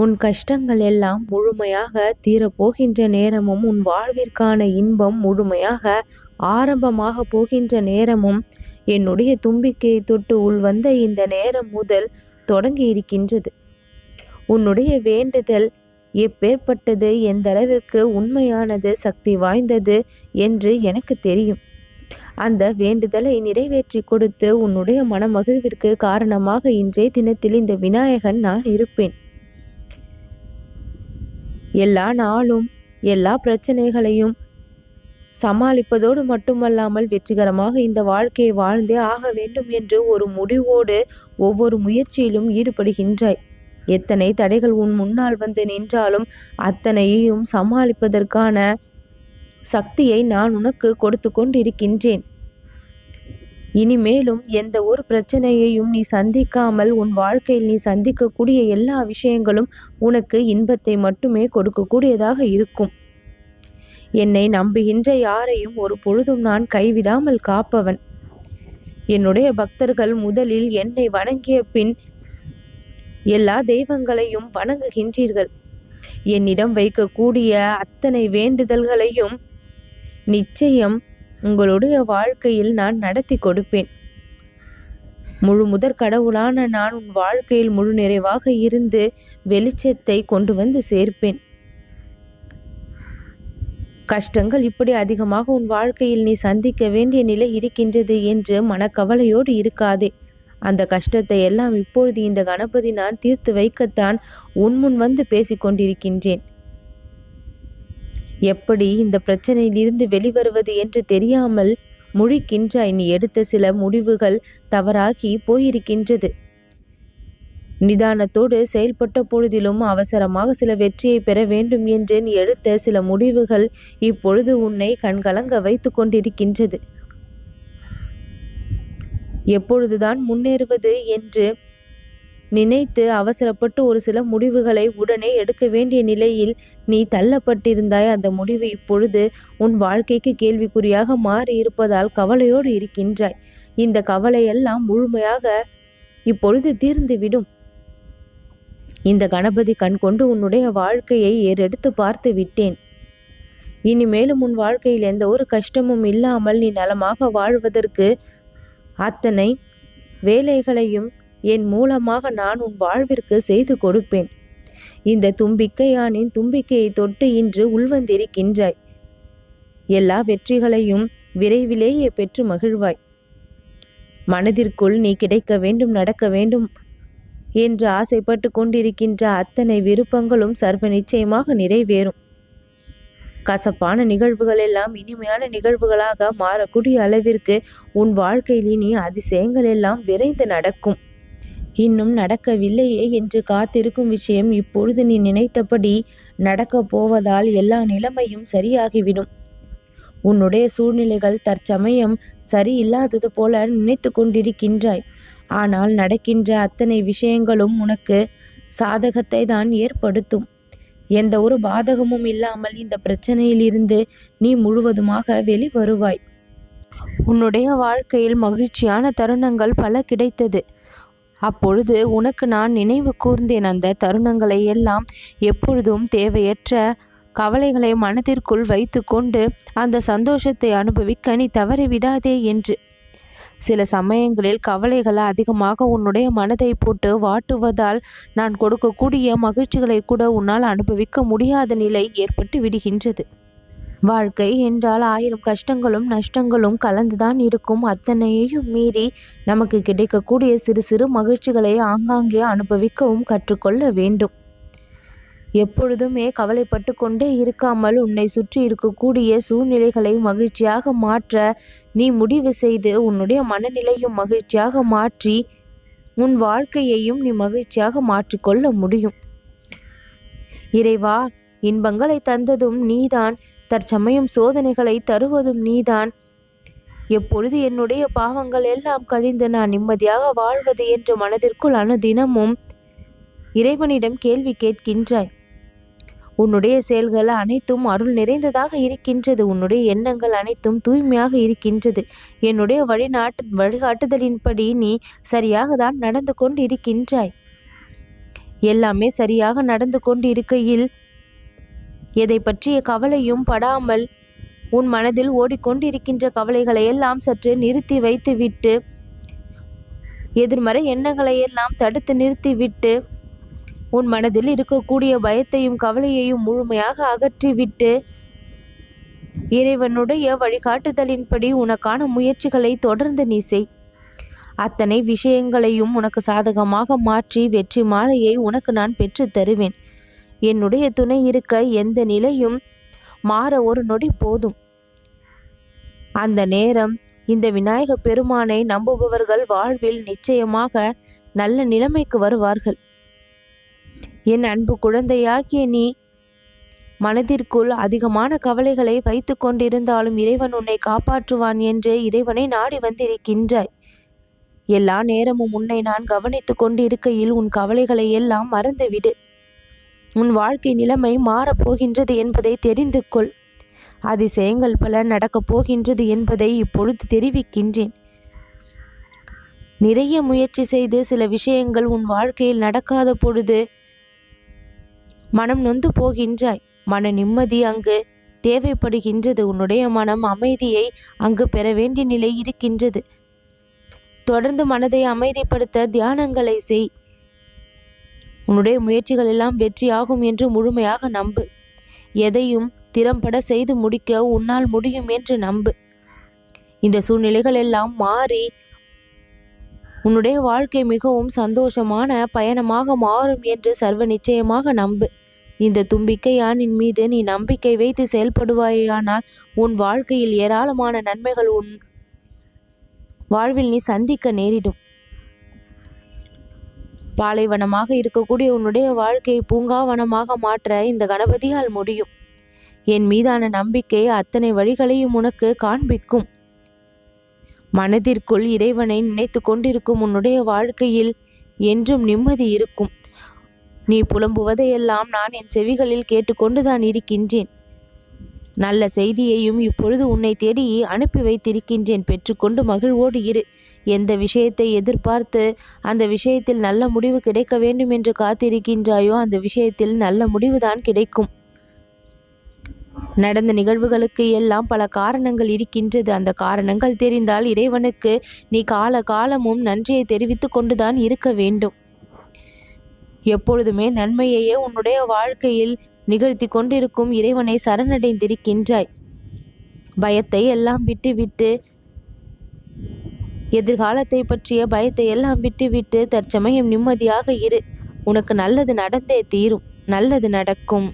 உன் கஷ்டங்கள் எல்லாம் முழுமையாக தீரப்போகின்ற நேரமும், உன் வாழ்விற்கான இன்பம் முழுமையாக ஆரம்பமாக போகின்ற நேரமும் என்னுடைய தும்பிக்கையை தொட்டு உள்வந்த இந்த நேரம் முதல் தொடங்கி இருக்கின்றது. உன்னுடைய வேண்டுதல் எப்பேற்பட்டது, எந்த அளவிற்கு உண்மையானது, சக்தி வாய்ந்தது என்று எனக்கு தெரியும். அந்த வேண்டுதலை நிறைவேற்றி கொடுத்து உன்னுடைய மனமகிழ்விற்கு காரணமாக இன்றைய தினத்தில் இந்த விநாயகன் நான் இருப்பேன். எல்லா நாளும் எல்லா பிரச்சனைகளையும் சமாளிப்பதோடு மட்டுமல்லாமல் வெற்றிகரமாக இந்த வாழ்க்கையை வாழ்ந்தே ஆக வேண்டும் என்று ஒரு முடிவோடு ஒவ்வொரு முயற்சியிலும் ஈடுபடுகின்றாய். எத்தனை தடைகள் உன் முன்னால் வந்து நின்றாலும் அத்தனையையும் சமாளிப்பதற்கான சக்தியை நான் உனக்கு கொடுத்து கொண்டிருக்கின்றேன். இனிமேலும் எந்த ஒரு பிரச்சனையையும் நீ சந்திக்காமல் உன் வாழ்க்கையில் நீ சந்திக்கக்கூடிய எல்லா விஷயங்களும் உனக்கு இன்பத்தை மட்டுமே கொடுக்கக்கூடியதாக இருக்கும். என்னை நம்புகின்ற யாரையும் ஒரு பொழுதும் நான் கைவிடாமல் காப்பவன். என்னுடைய பக்தர்கள் முதலில் என்னை வணங்கிய பின் எல்லா தெய்வங்களையும் வணங்குகின்றீர்கள். என்னிடம் வைக்கக்கூடிய அத்தனை வேண்டுதல்களையும் நிச்சயம் உங்களுடைய வாழ்க்கையில் நான் நடத்தி கொடுப்பேன். முழு முதற் கடவுளான நான் உன் வாழ்க்கையில் முழு நிறைவாக இருந்து வெளிச்சத்தை கொண்டு வந்து சேர்ப்பேன். கஷ்டங்கள் இப்படி அதிகமாக உன் வாழ்க்கையில் நீ சந்திக்க வேண்டிய நிலை இருக்கின்றது என்று மனக்கவலையோடு இருக்காதே. அந்த கஷ்டத்தை எல்லாம் இப்பொழுது இந்த கணபதி நான் தீர்த்து வைக்கத்தான் உன் முன் வந்து பேசிக்கொண்டிருக்கின்றேன். எப்படி இந்த பிரச்சனையிலிருந்து வெளிவருவது என்று தெரியாமல் முழிக்கின்றாய். நீ எடுத்த சில முடிவுகள் தவறாகி போயிருக்கின்றது. நிதானத்தோடு செயல்பட்ட பொழுதிலும் அவசரமாக சில வெற்றியை பெற வேண்டும் என்று நீ எடுத்த சில முடிவுகள் இப்பொழுது உன்னை கண்கலங்க வைத்து கொண்டிருக்கின்றது. எப்பொழுதுதான் முன்னேறுவது என்று நினைத்து அவசரப்பட்டு ஒரு சில முடிவுகளை உடனே எடுக்க வேண்டிய நிலையில் நீ தள்ளப்பட்டிருந்தாய். அந்த முடிவு இப்பொழுது உன் வாழ்க்கைக்கு கேள்விக்குறியாக மாறி இருப்பதால் கவலையோடு இருக்கின்றாய். இந்த கவலையெல்லாம் முழுமையாக இப்பொழுது தீர்ந்துவிடும். இந்த கணபதி கண் கொண்டு உன்னுடைய வாழ்க்கையை ஏறெடுத்து பார்த்து விட்டேன். இனிமேலும் உன் வாழ்க்கையில் எந்த ஒரு கஷ்டமும் இல்லாமல் நீ நலமாக வாழ்வதற்கு அத்தனை வேலைகளையும் என் மூலமாக நான் உன் வாழ்விற்கு செய்து கொடுப்பேன். இந்த தும்பிக்கையானின் தும்பிக்கையை தொட்டு இன்று உள்வந்திருக்கின்றாய். எல்லா வெற்றிகளையும் விரைவிலேயே பெற்று மகிழ்வாய். மனதிற்குள் நீ கிடைக்க வேண்டும், நடக்க வேண்டும் என்று ஆசைப்பட்டு கொண்டிருக்கின்ற அத்தனை விருப்பங்களும் சர்வ நிச்சயமாக நிறைவேறும். கசப்பான நிகழ்வுகள் எல்லாம் இனிமையான நிகழ்வுகளாக மாறக்கூடிய அளவிற்கு உன் வாழ்க்கையில் இனி அதிசயங்கள் எல்லாம் விரைந்து நடக்கும். இன்னும் நடக்கவில்லையே என்று காத்திருக்கும் விஷயம் இப்பொழுது நீ நினைத்தபடி நடக்கப் போவதால் எல்லா நிலைமையும் சரியாகிவிடும். உன்னுடைய சூழ்நிலைகள் தற்சமயம் சரியில்லாதது போல நினைத்து கொண்டிருக்கின்றாய். ஆனால் நடக்கின்ற அத்தனை விஷயங்களும் உனக்கு சாதகத்தை தான் ஏற்படுத்தும். எந்த ஒரு பாதகமும் இல்லாமல் இந்த பிரச்சனையிலிருந்து நீ முழுவதுமாக வெளிவருவாய். உன்னுடைய வாழ்க்கையில் மகிழ்ச்சியான தருணங்கள் பல கிடைத்தது. அப்பொழுது உனக்கு நான் நினைவு கூர்ந்தேன். அந்த தருணங்களை எல்லாம் எப்பொழுதும் தேவையற்ற கவலைகளை மனதிற்குள் வைத்து கொண்டு அந்த சந்தோஷத்தை அனுபவிக்க நீ தவறிவிடாதே என்று. சில சமயங்களில் கவலைகளை அதிகமாக உன்னுடைய மனதை போட்டு வாட்டுவதால் நான் கொடுக்கக்கூடிய மகிழ்ச்சிகளை கூட உன்னால் அனுபவிக்க முடியாத நிலை ஏற்பட்டு விடுகின்றது. வாழ்க்கை என்றால் 1000 கஷ்டங்களும் நஷ்டங்களும் கலந்துதான் இருக்கும். அத்தனையையும் மீறி நமக்கு கிடைக்கக்கூடிய சிறு சிறு மகிழ்ச்சிகளை ஆங்காங்கே அனுபவிக்கவும் கற்றுக்கொள்ள வேண்டும். எப்பொழுதுமே கவலைப்பட்டு கொண்டே இருக்காமல் உன்னை சுற்றி இருக்கக்கூடிய சூழ்நிலைகளை மகிழ்ச்சியாக மாற்ற நீ முடிவு செய்து உன்னுடைய மனநிலையும் மகிழ்ச்சியாக மாற்றி உன் வாழ்க்கையையும் நீ மகிழ்ச்சியாக மாற்றிக்கொள்ள முடியும். இறைவா, இன்பங்களை தந்ததும் நீதான், தற்சமயம் சோதனைகளை தருவதும் நீதான். எப்பொழுது என்னுடைய பாவங்கள் எல்லாம் கழிந்து நான் நிம்மதியாக வாழ்வது என்று மனதிற்குள் அனுதினமும் இறைவனிடம் கேள்வி கேட்கின்றாய். உன்னுடைய செயல்கள் அனைத்தும் அருள் நிறைந்ததாக இருக்கின்றது. உன்னுடைய எண்ணங்கள் அனைத்தும் தூய்மையாக இருக்கின்றது. என்னுடைய வழிகாட்டுதலின்படி நீ சரியாக தான் நடந்து கொண்டு இருக்கின்றாய். எல்லாமே சரியாக நடந்து கொண்டு இருக்கையில் எதை பற்றிய கவலையும் படாமல் உன் மனதில் ஓடிக்கொண்டிருக்கின்ற கவலைகளை எல்லாம் சற்று நிறுத்தி வைத்துவிட்டு, எதிர்மறை எண்ணங்களை எல்லாம் தடுத்து நிறுத்திவிட்டு, உன் மனதில் இருக்கக்கூடிய பயத்தையும் கவலையையும் முழுமையாக அகற்றிவிட்டு, இறைவனுடைய வழிகாட்டுதலின்படி உனக்கான முயற்சிகளை தொடர்ந்து நீ செய். அத்தனை விஷயங்களையும் உனக்கு சாதகமாக மாற்றி வெற்றி மாலையை உனக்கு நான் பெற்று தருவேன். என்னுடைய துணை இருக்க எந்த நிலையும் மாற ஒரு நொடி போதும். அந்த நேரம் இந்த விநாயக பெருமானை நம்புபவர்கள் வாழ்வில் நிச்சயமாக நல்ல நிலைமைக்கு வருவார்கள். என் அன்பு குழந்தையாகிய நீ மனதிற்குள் அதிகமான கவலைகளை வைத்து கொண்டிருந்தாலும் இறைவன் உன்னை காப்பாற்றுவான் என்று இறைவனை நாடி வந்திருக்கின்றாய். எல்லா நேரமும் உன்னை நான் கவனித்து கொண்டிருக்கையில் உன் கவலைகளை எல்லாம் மறந்துவிடு. உன் வாழ்க்கை நிலைமை மாறப்போகின்றது என்பதை தெரிந்து கொள். அதிசயங்கள் பல நடக்கப் போகின்றது என்பதை இப்பொழுது தெரிவிக்கின்றேன். நிறைய முயற்சி செய்து சில விஷயங்கள் உன் வாழ்க்கையில் நடக்காத பொழுது மனம் நொந்து போகின்றாய். மன நிம்மதி அங்கு தேவைப்படுகின்றது. உன்னுடைய மனம் அமைதியை அங்கு பெற வேண்டிய நிலை இருக்கின்றது. தொடர்ந்து மனதை அமைதிப்படுத்த தியானங்களை செய். உன்னுடைய முயற்சிகள் எல்லாம் வெற்றியாகும் என்று முழுமையாக நம்பு. எதையும் திறம்பட செய்து முடிக்க உன்னால் முடியும் என்று நம்பு. இந்த சூழ்நிலைகள் எல்லாம் மாறி உன்னுடைய வாழ்க்கை மிகவும் சந்தோஷமான பயணமாக மாறும் என்று சர்வ நிச்சயமாக நம்பு. இந்த தும்பிக்கை யானின் மீது நீ நம்பிக்கை வைத்து செயல்படுவாயானால் உன் வாழ்க்கையில் ஏராளமான நன்மைகள் உன் வாழ்வில் நீ சந்திக்க நேரிடும். பாலைவனமாக இருக்கக்கூடிய உன்னுடைய வாழ்க்கையை பூங்காவனமாக மாற்ற இந்த கணபதியால் முடியும். என் மீதான நம்பிக்கை அத்தனை வழிகளையும் உனக்கு காண்பிக்கும். மனதிற்குள் இறைவனை நினைத்து கொண்டிருக்கும் உன்னுடைய வாழ்க்கையில் என்றும் நிம்மதி இருக்கும். நீ புலம்புவதையெல்லாம் நான் என் செவிகளில் கேட்டுக்கொண்டுதான் இருக்கின்றேன். நல்ல செய்தியையும் இப்பொழுது உன்னை தேடி அனுப்பி வைத்திருக்கின்றேன். பெற்றுக்கொண்டு மகிழ்வோடு இரு. எந்த விஷயத்தை எதிர்பார்த்து அந்த விஷயத்தில் நல்ல முடிவு கிடைக்க வேண்டும் என்று காத்திருக்கின்றாயோ அந்த விஷயத்தில் நல்ல முடிவுதான் கிடைக்கும். நடந்த நிகழ்வுகளுக்கு எல்லாம் பல காரணங்கள் இருக்கின்றது. அந்த காரணங்கள் தெரிந்தால் இறைவனுக்கு நீ காலமும் நன்றியை தெரிவித்து கொண்டுதான் இருக்க வேண்டும். எப்பொழுதுமே நன்மையையே உன்னுடைய வாழ்க்கையில் நிகழ்த்தி கொண்டிருக்கும் இறைவனை சரணடைந்திருக்கின்றாய். பயத்தை எல்லாம் விட்டுவிட்டு, எதிர்காலத்தை பற்றிய பயத்தை எல்லாம் விட்டுவிட்டு தற்சமயம் நிம்மதியாக இரு. உனக்கு நல்லது நடந்தே தீரும். நல்லது நடக்கும்.